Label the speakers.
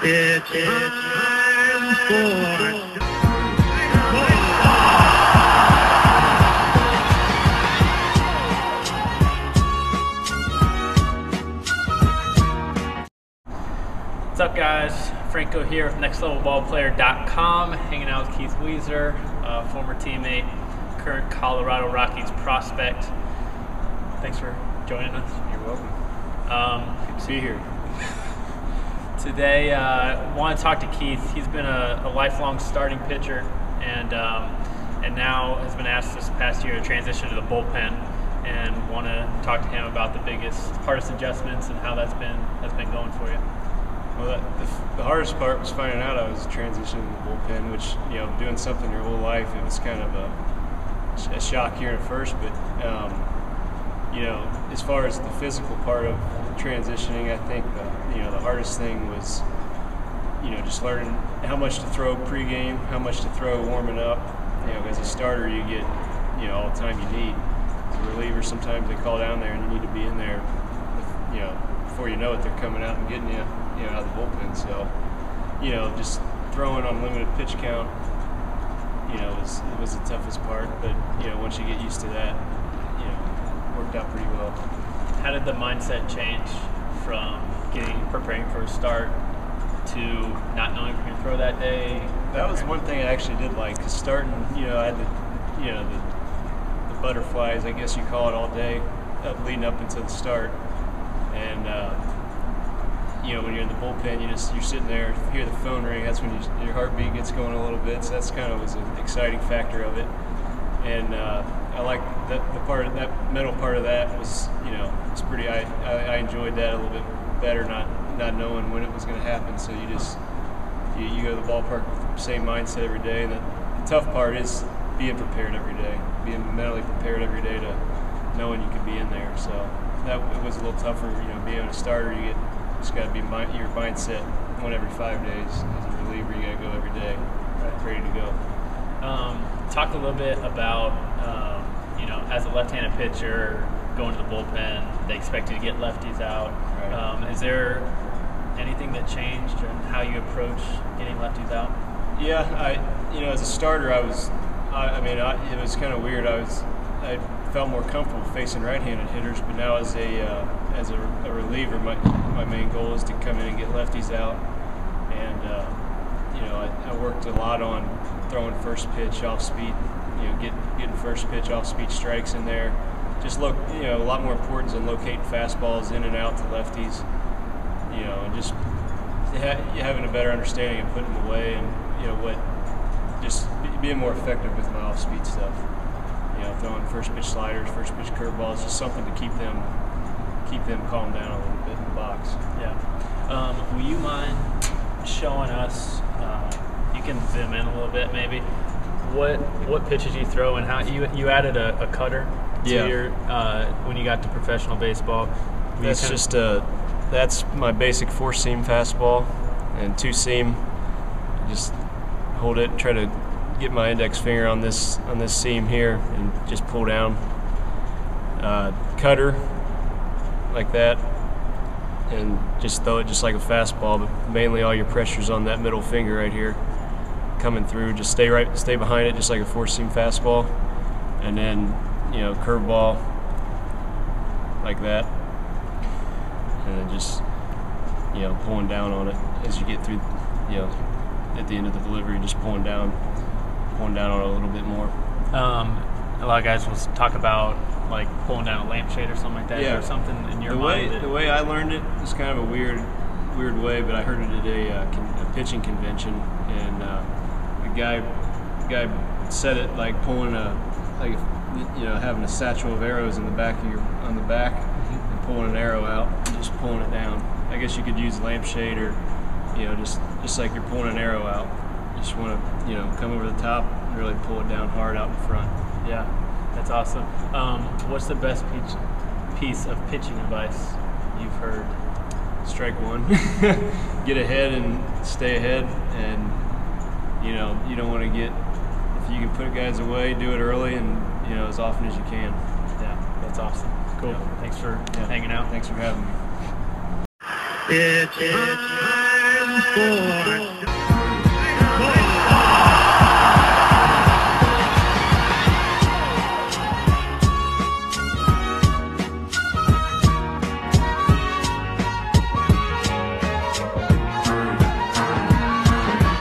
Speaker 1: It's time for
Speaker 2: What's up, guys? Franco here with NextLevelBallPlayer.com, hanging out with Keith Weiser, former teammate, current Colorado Rockies prospect. Thanks for joining us.
Speaker 3: You're welcome. Good to be here.
Speaker 2: Today, I want to talk to Keith. He's been a lifelong starting pitcher, and now has been asked this past year to transition to the bullpen. And want to talk to him about the hardest adjustments and how that's been going for you.
Speaker 3: Well, the hardest part was finding out I was transitioning to the bullpen, which, doing something your whole life, it was kind of a shock here at first. But, as far as the physical part of transitioning, I think, the hardest thing was, just learning how much to throw pregame, how much to throw warming up. As a starter, you get, all the time you need. As a reliever, sometimes they call down there and you need to be in there, before you know it, they're coming out and getting you. Out of the bullpen. So, just throwing on limited pitch count, was the toughest part. But, once you get used to that, it worked out pretty well.
Speaker 2: How did the mindset change from preparing for a start to not knowing if you're going to throw that day?
Speaker 3: That was one thing I actually did like, because starting, I had the butterflies, I guess you call it, all day leading up until the start. And, when you're in the bullpen, you're sitting there, hear the phone ring. That's when your heartbeat gets going a little bit. So that's kind of was an exciting factor of it. And I like that mental part of that was, it's pretty. I enjoyed that a little bit better, not knowing when it was going to happen. So you go to the ballpark with the same mindset every day. And the tough part is being prepared every day, being mentally prepared every day to knowing you could be in there. So it was a little tougher. Being a starter, it's got to be your mindset one every 5 days. As a reliever, you got to go every day, ready to go.
Speaker 2: Talk a little bit about, as a left-handed pitcher going to the bullpen, they expect you to get lefties out. Right. Is there anything that changed in how you approach getting lefties out?
Speaker 3: Yeah, as a starter, it was kind of weird. I felt more comfortable facing right-handed hitters, but now as a reliever, my main goal is to come in and get lefties out. And I worked a lot on throwing first pitch off speed, getting first pitch off speed strikes in there. Just look, a lot more importance on locating fastballs in and out to lefties. And just having a better understanding of putting them away, and just being more effective with my off speed stuff. Throwing first pitch sliders, first pitch curveballs, just something to keep them calmed down a little bit in the box.
Speaker 2: Yeah. Will you mind showing us? You can zoom in a little bit, maybe. What pitches you throw and how you added a cutter to your when you got to professional baseball.
Speaker 3: That's my basic 4-seam fastball and 2-seam. Just hold it, try to get my index finger on this seam here and just pull down. Cutter like that, and just throw it just like a fastball, but mainly all your pressure's on that middle finger right here coming through. Just stay behind it just like a 4-seam fastball, and then curveball like that, and then just pulling down on it as you get through, at the end of the delivery, just pulling down on it a little bit more.
Speaker 2: A lot of guys will talk about like pulling down a lampshade or something like that, or something in your mind.
Speaker 3: The way I learned it was kind of a weird way, but I heard it at a pitching convention, and the guy said it like pulling having a satchel of arrows on the back, and pulling an arrow out and just pulling it down. I guess you could use a lampshade, or just like you're pulling an arrow out. You just want to come over the top and really pull it down hard out in front.
Speaker 2: Yeah, that's awesome. What's the best piece of pitching advice you've heard?
Speaker 3: Strike one. Get ahead and stay ahead, and you don't want to get. If you can put guys away, do it early, and as often as you can.
Speaker 2: Yeah, that's awesome. Cool.
Speaker 3: Yeah.
Speaker 2: Thanks for hanging out.
Speaker 3: Thanks for having me.
Speaker 1: it's time 4.